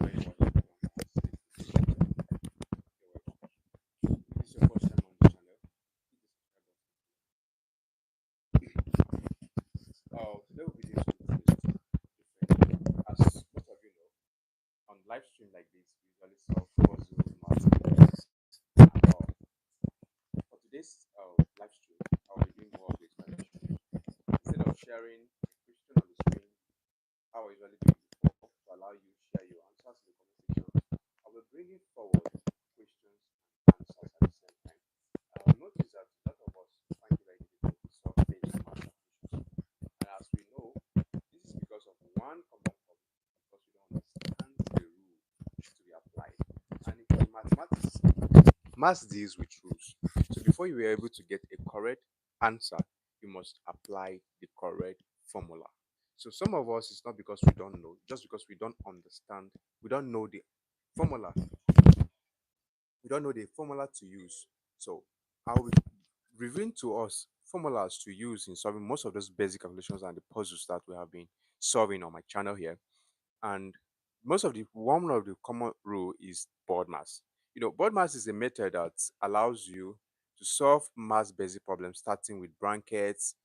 very much on This is your first time on the channel. Today we'll be doing something different. As most of you know, on live stream like this, we usually solve puzzles, mathematics, and all. For today's live stream, I'll be doing more of the explanation. Instead of sharing a question on the screen, how I usually do it before, to allow you to share your answers in the comment section, I will bring it forward questions and answers at the same time. Notice that a lot of us find it very difficult to solve basic math equations. And as we know, this is because of one common problem, because we don't understand the rule to be applied. And in mathematics, maths deals with rules. So before you are able to get a correct answer, you must apply the correct formula. So some of us, it's not because we don't know, just because we don't understand, we don't know the formula, we don't know the formula to use. So I will reveal to us formulas to use in solving most of those basic calculations and the puzzles that we have been solving on my channel here. And most of the one of the common rule is board mass. Board mass is a method that allows you to solve mass basic problems starting with brackets,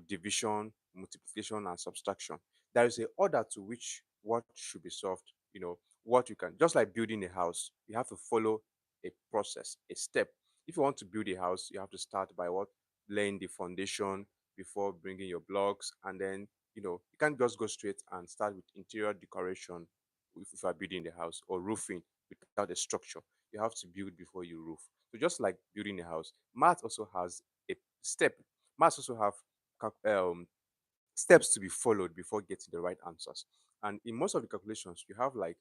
division, multiplication, and subtraction. There is a order to which what should be solved. What you can, just like building a house, you have to follow a process, a step. If you want to build a house, you have to start by what? Laying the foundation before bringing your blocks, and then you can't just go straight and start with interior decoration if you are building the house, or roofing without a structure. You have to build before you roof. So just like building a house, math also has a step. Math also have steps to be followed before getting the right answers. And in most of the calculations, you have like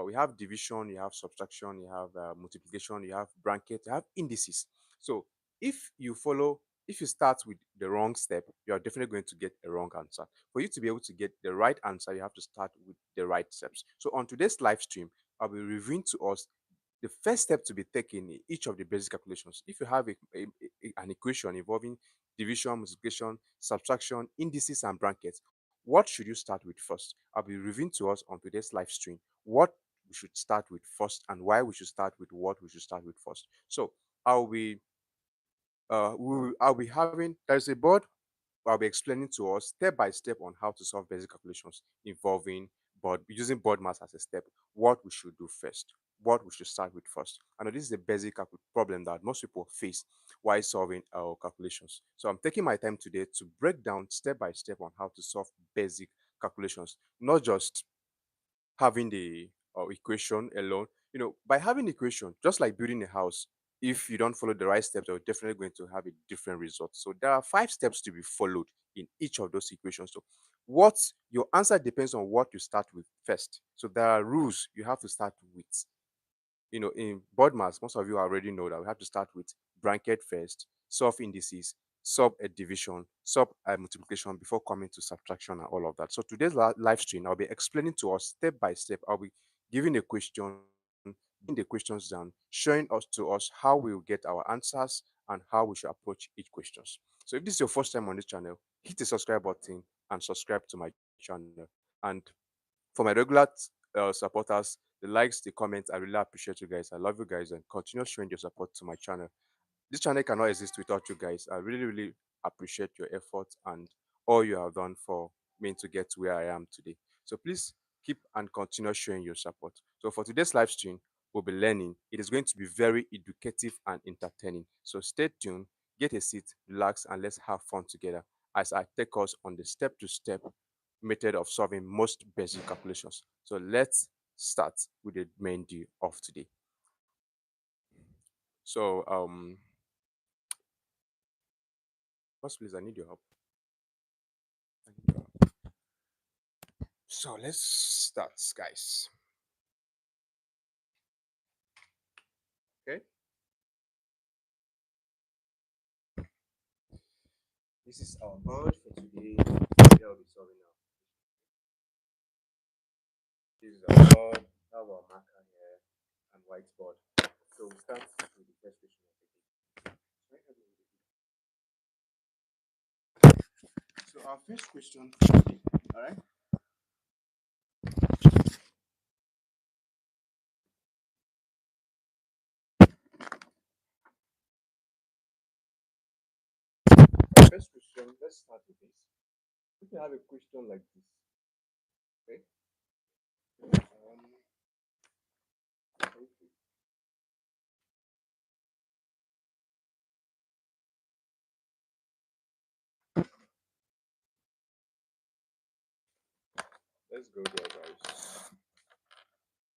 we have division, you have subtraction, you have multiplication, you have bracket, you have indices. So if you follow, if you start with the wrong step, you are definitely going to get a wrong answer. For you to be able to get the right answer, you have to start with the right steps. So on today's live stream, I'll be reviewing to us the first step to be taken in each of the basic calculations. If you have an equation involving division, multiplication, subtraction, indices, and brackets, what should you start with first? I'll be reviewing to us on today's live stream what we should start with first and why we should start with what we should start with first. So I'll be I'll be having, there's a board. I'll be explaining to us step by step on how to solve basic calculations involving board, using board mass as a step, what we should do first, what we should start with first. I know this is a basic problem that most people face while solving our calculations. So I'm taking my time today to break down step by step on how to solve basic calculations, not just having the equation alone. By having equation, just like building a house, if you don't follow the right steps, you're definitely going to have a different result. So there are 5 steps to be followed in each of those equations. So what your answer depends on what you start with first. So there are rules you have to start with. In board mass, most of you already know that we have to start with bracket first, solve indices, sub a division, sub a multiplication before coming to subtraction and all of that. So today's live stream, I'll be explaining to us step by step. I'll be giving a question, breaking the questions down, showing us to us how we will get our answers and how we should approach each questions. So if this is your first time on this channel, hit the subscribe button and subscribe to my channel. And for my regular supporters, the likes, the comments, I really appreciate you guys. I love you guys, and continue showing your support to my channel. This channel cannot exist without you guys. I really, really appreciate your effort and all you have done for me to get to where I am today. So please keep and continue showing your support. So for today's live stream, we'll be learning. It is going to be very educative and entertaining. So stay tuned, get a seat, relax, and let's have fun together as I take us on the step-to-step method of solving most basic calculations. So let's start with the main deal of today. So first please, I need your help. I need your help. So let's start, guys. Okay, this is our board for today. Today I'll be solving now. This is our board. We have our marker here and whiteboard. So we start with the first question of the day. So our first question for today, all right? next question, let's start with this. If you have a question like this, okay, okay, let's go there, guys.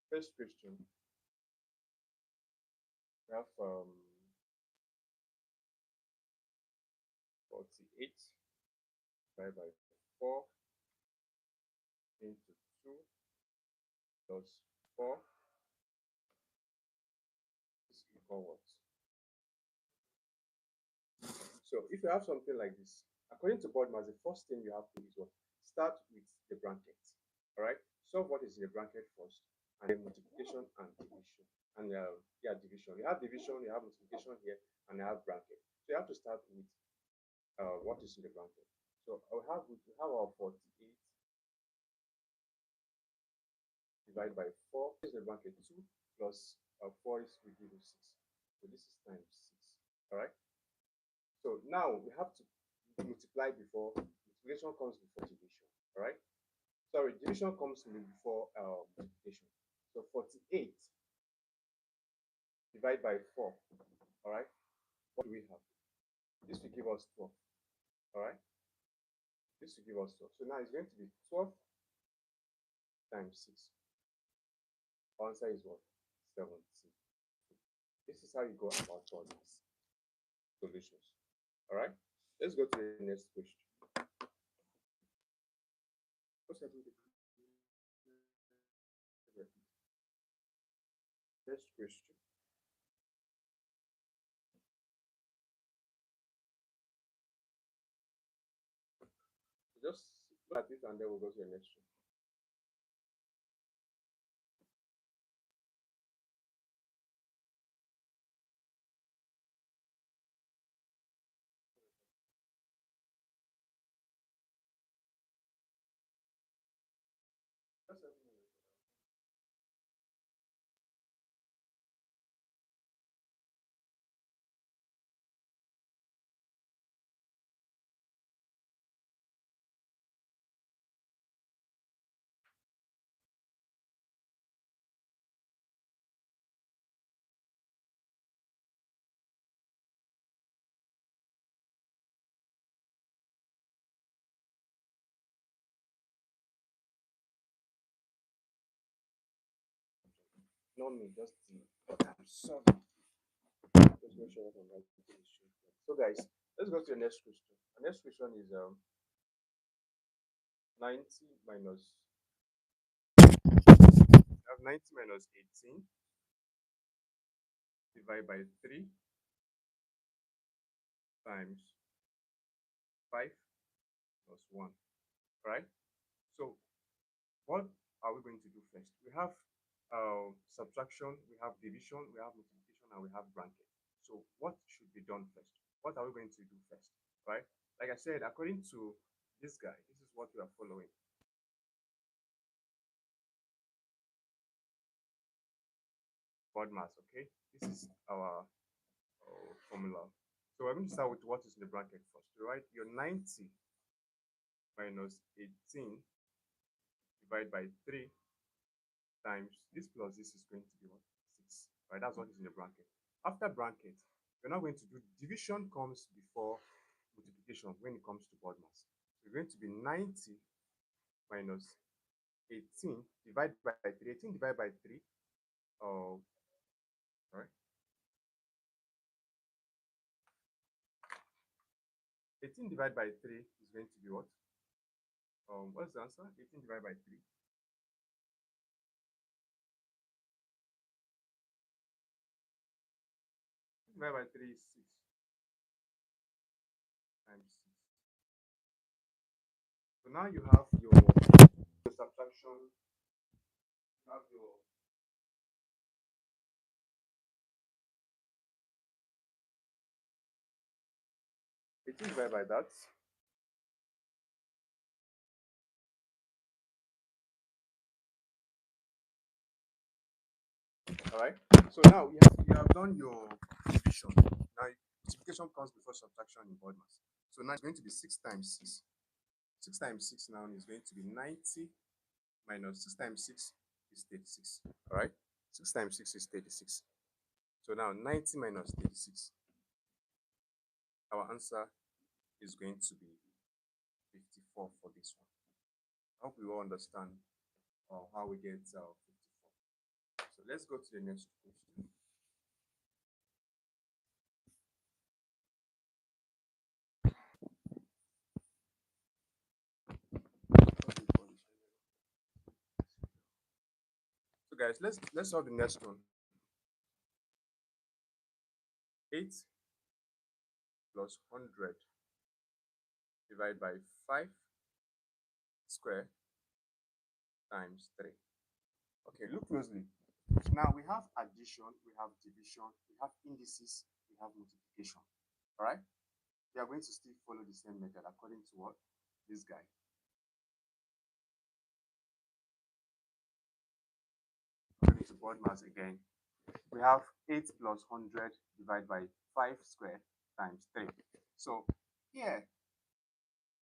First question, we have 48 divided by 4 into 2 plus 4 is equal what? So if you have something like this, according to BODMAS, the first thing you have to do is what? Start with the bracket. All right. Solve what is in the bracket first, and then multiplication and division. And yeah, division. You have division, you have multiplication here, and you have bracket. So you have to start with what is in the bracket. So we have our 48 divided by 4 is the bracket 2 plus 4 is will give you 6. So this is times 6. All right. So now we have to multiply before multiplication comes before division. All right. Sorry, division comes before multiplication. So 48 divided by 4. All right. What do we have? This will give us 12. All right. This will give us 12. So now it's going to be 12 times 6. Our answer is what? 17. This is how you go about all these solutions. All right. Let's go to the next question. Next question. Just look at it and then we'll go to the next one. Not me, just the. I'm sorry. Just make sure that I'm right. So guys, let's go to the next question. The next question is 90 minus. I have 90 minus 18 divided by 3 times 5 plus 1. Right? So what are we going to do first? We have subtraction, we have division, we have multiplication, and we have bracket. So what should be done first? What are we going to do first? Right? Like I said, according to this guy, this is what we are following. BODMAS, okay? This is our formula. So we're going to start with what is in the bracket first, right? Your 90 minus 18 divided by 3 times this plus this is going to be what? 6, right? That's what is in the bracket. After bracket, we're now going to do division comes before multiplication when it comes to BODMAS. So it's going to be 90 minus 18 divided by 3. 18 divided by 3, right? 18 divided by 3 is going to be what? What's the answer? 18 divided by 3. Divided by 3 is 6 times 6. So now you have your subtraction, you have your 18 divided by that. All right. So now you have done your division. Now multiplication comes before subtraction in BODMAS. So now it's going to be 6 times 6. 6 times 6 now is going to be 90 minus 6 times 6 is 36. All right. 6 times 6 is 36. So now 90 minus 36. Our answer is going to be 54 for this one. I hope we all understand how we get 54. So let's go to the next question. So guys, let's solve the next one. 8 plus 100 divided by 5 square times 3. Okay, look closely. Now we have addition, we have division, we have indices, we have multiplication. All right? We are going to still follow the same method according to what? This guy. According to BODMAS again, we have 8 plus 100 divided by 5 square times 3. So here,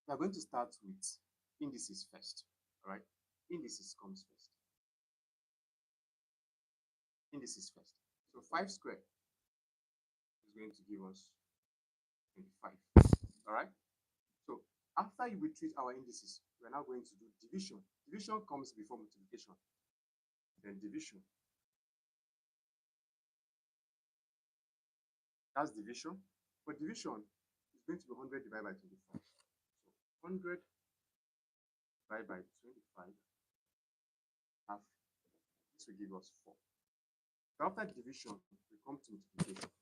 we are going to start with indices first. All right? Indices comes first. Indices first. So 5 square is going to give us 25. All right? So after we treat our indices, we are now going to do division. Division comes before multiplication. Then division. That's division. For division, it's going to be 100 divided by 25. So 100 divided by 25 half. This will give us 4. So after division, we come to multiplication.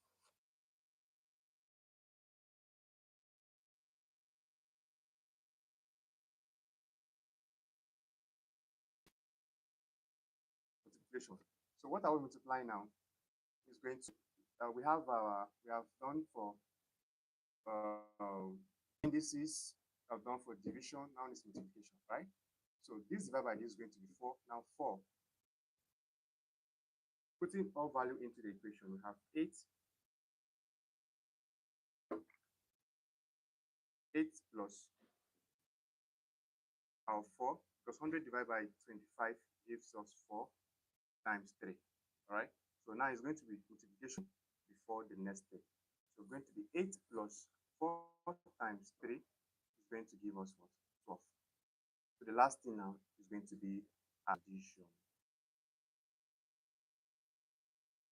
Multiplication. So what are we multiplying now? Is going to we have done for indices, we have done for division. Now it's multiplication, right? So this divided by this is going to be 4. Now 4. Putting all value into the equation, we have 8 plus our 4, because 100 divided by 25 gives us 4 times 3. All right. So now it's going to be multiplication before the next step. So it's going to be 8 plus 4 times 3 is going to give us what? 12. So the last thing now is going to be addition.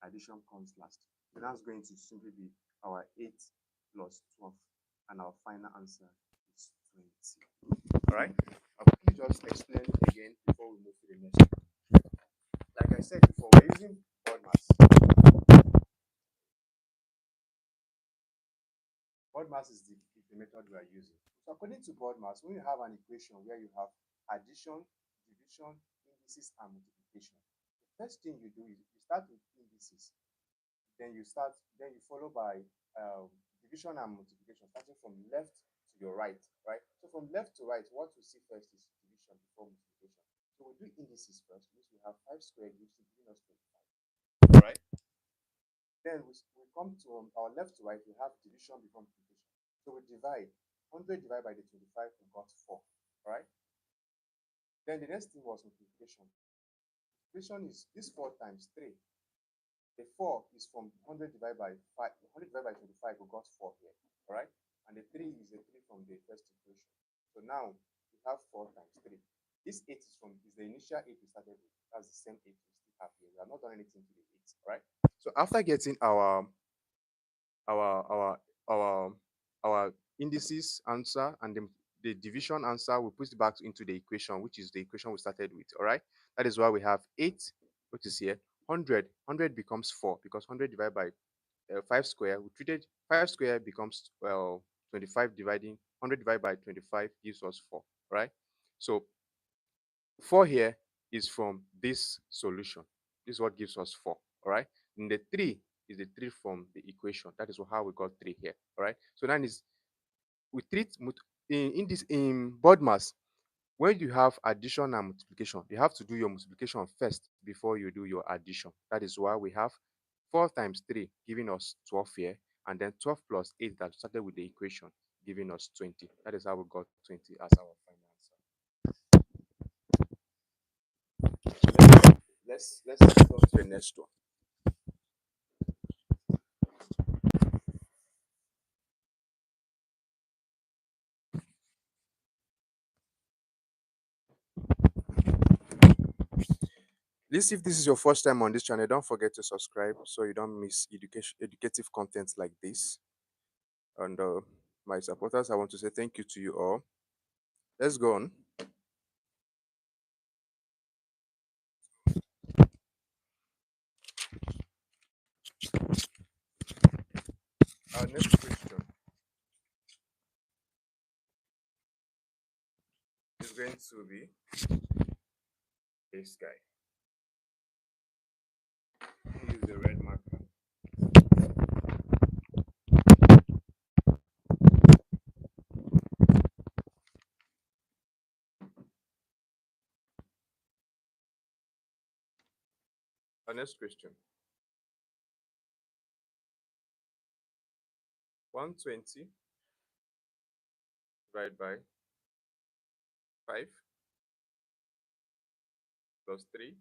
Addition comes last. So that's going to simply be our 8 plus 12, and our final answer is 20. All right. I'll quickly just explain again before we move to the next one. Like I said before, we're using BODMAS. BODMAS is the method we are using. So according to BODMAS, when you have an equation where you have addition, division, indices, and multiplication, the first thing you do is you start with indices, then you follow by division and multiplication, starting from left to your right, right? So from left to right, what we see first is division before multiplication. So we do indices first, which we have 5 squared, which is giving us 25. All right. Then we come to our left to right, we have division before multiplication. So we divide 100 divided by the 25, we got 4. All right. Then the next thing was multiplication. Multiplication is this 4 times 3. The 4 is from 100 divided by 5. 100 divided by 25, we got 4 here. All right. And the 3 is the 3 from the first equation. So now we have 4 times 3. This 8 is the initial 8 we started with. That's the same 8 we still have here. We have not done anything to the 8. All right. So after getting our our our our indices answer and the division answer, we put it back into the equation, which is the equation we started with. All right. That is why we have 8, which is here. 100 becomes 4, because 100 divided by 5 square, we treated 5 square becomes 25, dividing 100 divided by 25 gives us 4. Right. So 4 here is from this solution. This is what gives us 4. All right. And the 3 is the 3 from the equation. That is how we got 3 here. All right. So that is we treat in BODMAS. When you have addition and multiplication, you have to do your multiplication first before you do your addition. That is why we have 4 times 3 giving us 12 here, and then 12 plus 8 that started with the equation giving us 20. That is how we got 20 as our final answer. Let's move on to the next one. This if this is your first time on this channel, don't forget to subscribe so you don't miss educative content like this. And my supporters, I want to say thank you to you all. Let's go on. Our next question is going to be this guy. Use the red marker. Our next question. 120 divided by 5 plus 3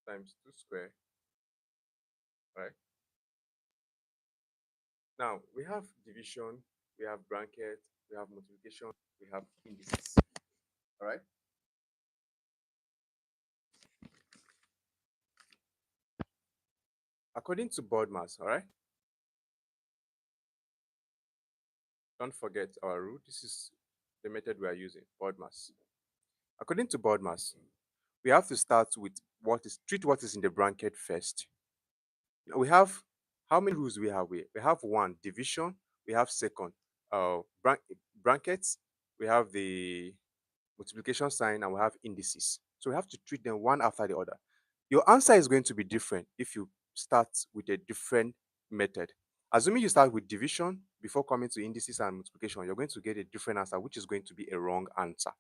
times 2 square, right? Now we have division, we have bracket, we have multiplication, we have indices. All right. According to BODMAS, all right. Don't forget our rule. This is the method we are using, BODMAS. According to BODMAS, we have to start with treat what is in the bracket first. We have how many rules we have? We have one division, we have second brackets, we have the multiplication sign, and we have indices. So we have to treat them one after the other. Your answer is going to be different if you start with a different method. Assuming you start with division before coming to indices and multiplication, you're going to get a different answer, which is going to be a wrong answer.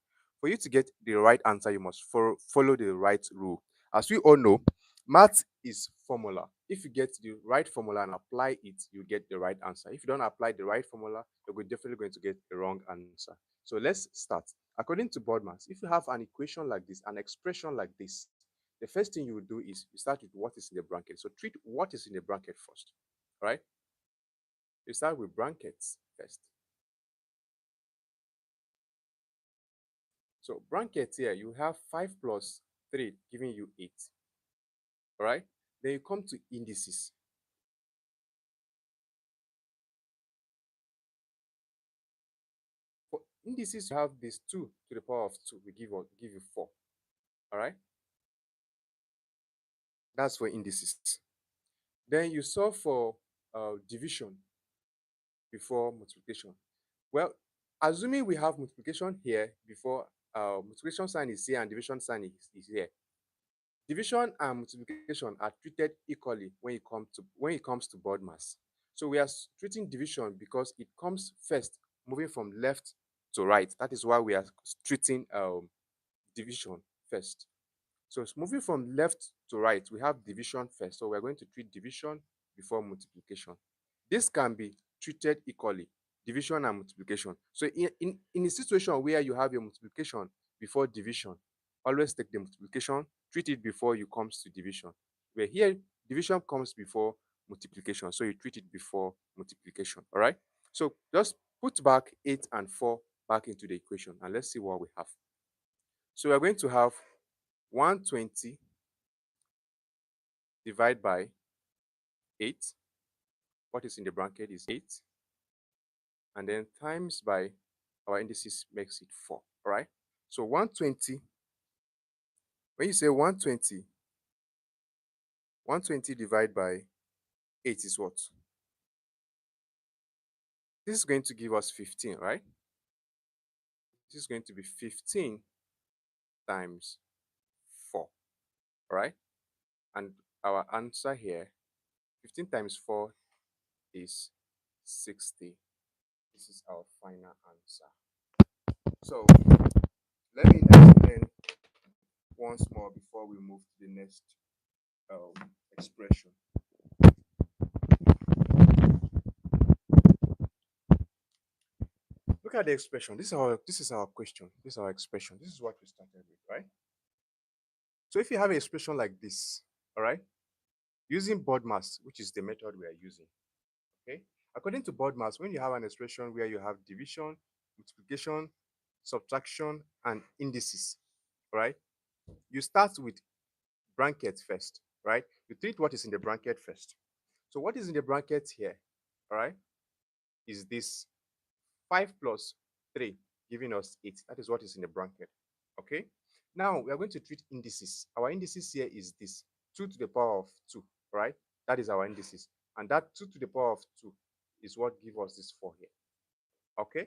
For you to get the right answer, you must follow the right rule. As we all know, math is formula. If you get the right formula and apply it, you get the right answer. If you don't apply the right formula, you're definitely going to get the wrong answer. So let's start. According to BODMAS, if you have an equation like this, an expression like this, the first thing you will do is you start with what is in the bracket. So treat what is in the bracket first. All right? You start with brackets first. So brackets here, you have 5 plus 3 giving you 8. All right? Then you come to indices. For indices, you have this 2 to the power of 2. We give you 4. All right? That's for indices. Then you solve for division before multiplication. Well, assuming we have multiplication here before multiplication sign is here and division sign is here. Division and multiplication are treated equally when it comes to BODMAS. So we are treating division because it comes first, moving from left to right. That is why we are treating division first. So it's moving from left to right, we have division first. So we're going to treat division before multiplication. This can be treated equally, division and multiplication. So in a situation where you have your multiplication before division, always take the multiplication, treat it before you comes to division. Where here, division comes before multiplication. So you treat it before multiplication. All right. So just put back 8 and 4 back into the equation and let's see what we have. So we're going to have 120 divided by 8. What is in the bracket is 8. And then times by our indices makes it 4. All right. So 120, when you say 120, 120 divided by 8 is what? This is going to give us 15, right? This is going to be 15 times 4. All right. And our answer here, 15 times 4 is 60. This is our final answer. So let me explain once more before we move to the next expression. Look at the expression. This is our question. This is our expression. This is what we started with, right? So if you have an expression like this, all right, using BODMAS, which is the method we are using, okay? According to BODMAS, when you have an expression where you have division, multiplication, subtraction, and indices, right? You start with bracket first, right? You treat what is in the bracket first. So what is in the bracket here, all right, is this 5 plus 3 giving us 8. That is what is in the bracket, okay? Now we are going to treat indices. Our indices here is this 2 to the power of 2, right? That is our indices. And that 2 to the power of 2 is what gives us this 4 here, okay?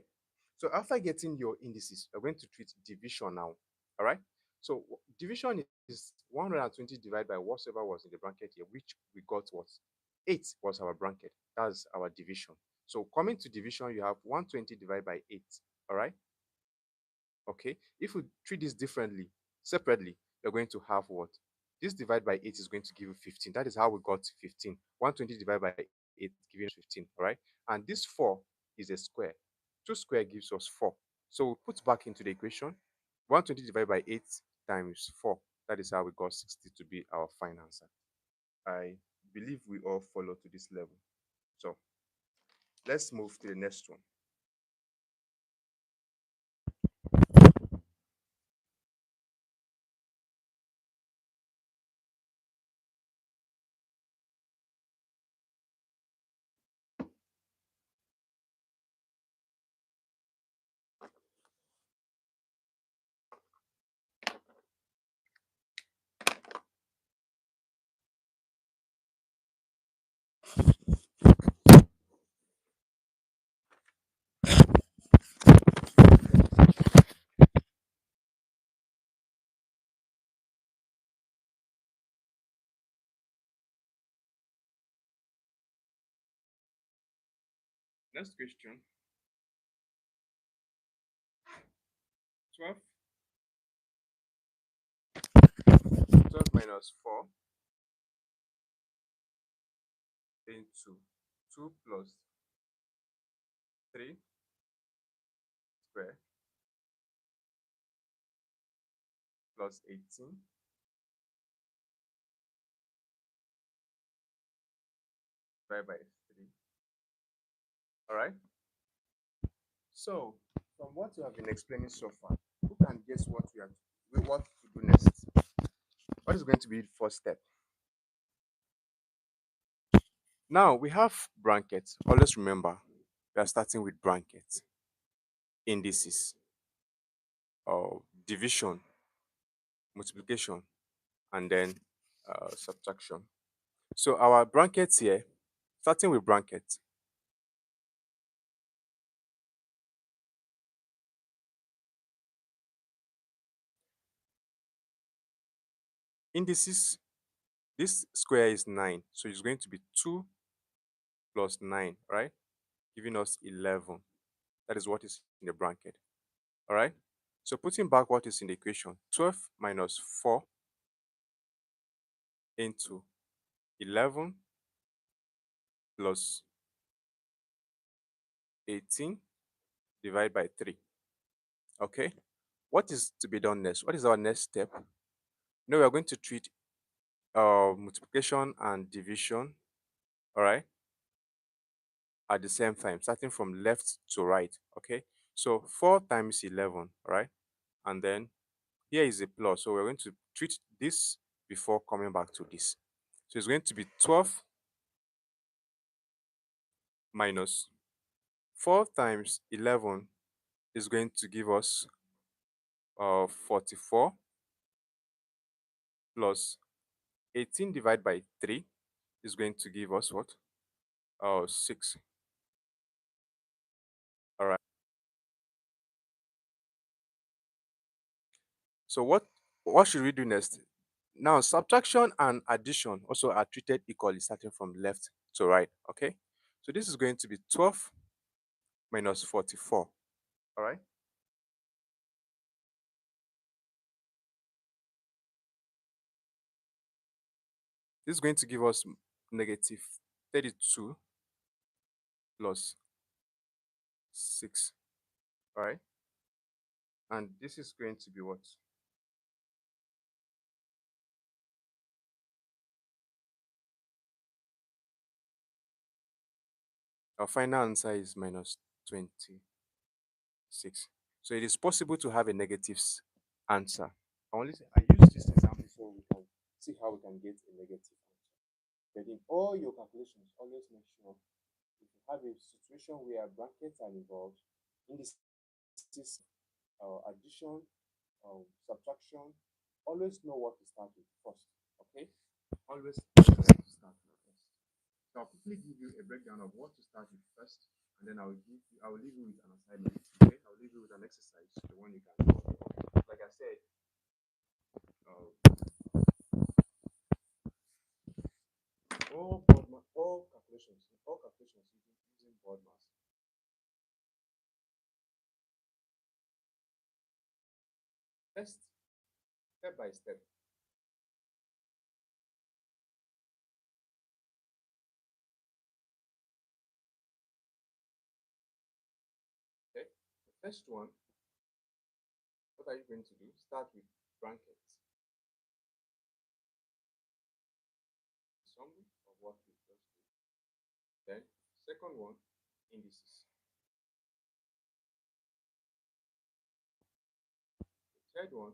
So after getting your indices, we're going to treat division now, all right? So division is 120 divided by whatever was in the bracket here, which we got what? 8 was our bracket. That's our division. So coming to division, you have 120 divided by 8, all right? Okay, if we treat this differently, separately, you're going to have what? This divided by 8 is going to give you 15. That is how we got 15. 120 divided by 8 giving us 15, all right? And this 4 is a square. 2 square gives us 4. So we put back into the equation 120 divided by 8 times 4. That is how we got 60 to be our final answer. I believe we all follow to this level. So let's move to the next one. Next question. 12 12 minus 4 into 2 plus 3 square plus 18 divided by 3. All right. So, from what you have been explaining so far, who can guess what to do next? What is going to be the first step? Now we have brackets. Always remember, we are starting with brackets, indices, or division, multiplication, and then subtraction. So our brackets here, starting with brackets, indices. This square is 9, so it's going to be 2 plus 9, right? Giving us 11. That is what is in the bracket. All right. So putting back what is in the equation, 12 minus 4 into 11 plus 18 divided by 3. Okay. What is to be done next? What is our next step? Now we are going to treat multiplication and division, all right, at the same time, starting from left to right. Okay. So 4 times 11, all right, and then here is a plus. So we're going to treat this before coming back to this. So it's going to be 12 minus 4 times 11 is going to give us 44 plus 18 divided by 3 is going to give us what? 6. All right. So what should we do next? Now, subtraction and addition also are treated equally, starting from left to right. Okay. So this is going to be 12 minus 44. All right. This is going to give us negative 32 plus 6. All right. And this is going to be what? Our final answer is minus 26. So it is possible to have a negative answer. I use this example so we can see how we can get a negative answer. But in all your calculations, always make sure if you have a situation where brackets are involved, indices, addition, subtraction, always know what to start with first. Okay? Always know what to start with first. So I'll quickly give you a breakdown of what to start with first, and then I will leave you with an assignment. Okay? I'll leave you with an exercise, the one you can do. Like I said, all calculations using board mass. First, step by step. Okay? The first one, what are you going to do? Start with brackets. Summary of what we just did. Then, second one, indices. The third one,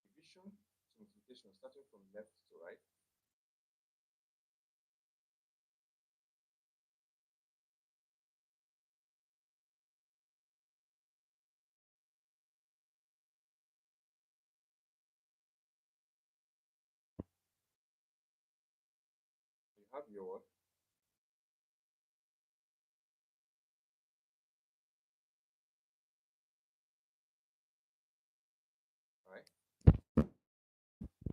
division to multiplication, starting from left to right. You have your right.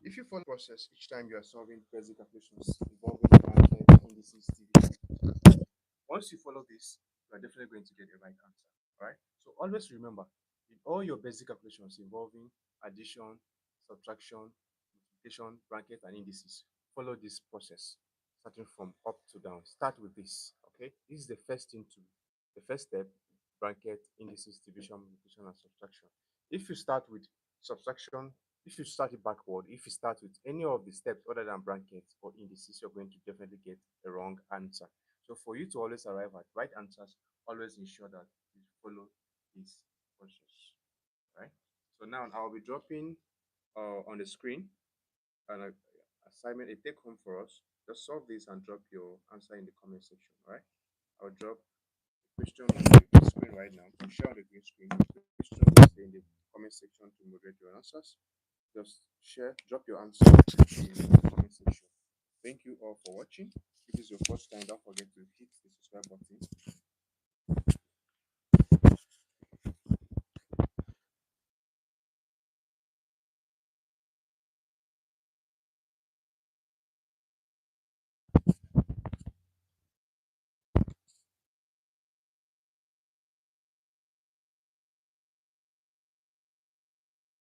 If you follow the process each time you are solving basic calculations involving bracket, indices, division, once you follow this, you are definitely going to get the right answer. All right. So always remember, in all your basic calculations involving addition, subtraction, multiplication, bracket, and indices, follow this process, starting from up to down. Start with this. Okay. This is the first thing to the first step: bracket, indices, division, multiplication, and subtraction. If you start with subtraction, if you start it backward, if you start with any of the steps other than brackets or indices, you're going to definitely get a wrong answer. So for you to always arrive at right answers, always ensure that you follow this process. Right. So now I'll be dropping on the screen an assignment, a take home for us. Just solve this and drop your answer in the comment section. All right. I'll drop the question on the green screen right now. I'll share on the green screen. The question will stay in the comment section to moderate your answers. Just share, drop your answer in the comment section. Thank you all for watching. If this is your first time, don't forget to hit the subscribe button.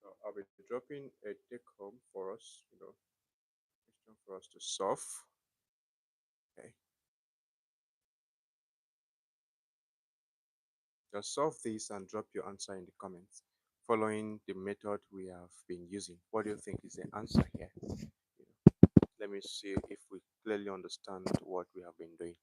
So I'll be dropping a take home for us, question for us to solve. Okay. Just solve this and drop your answer in the comments following the method we have been using. What do you think is the answer here? Let me see if we clearly understand what we have been doing.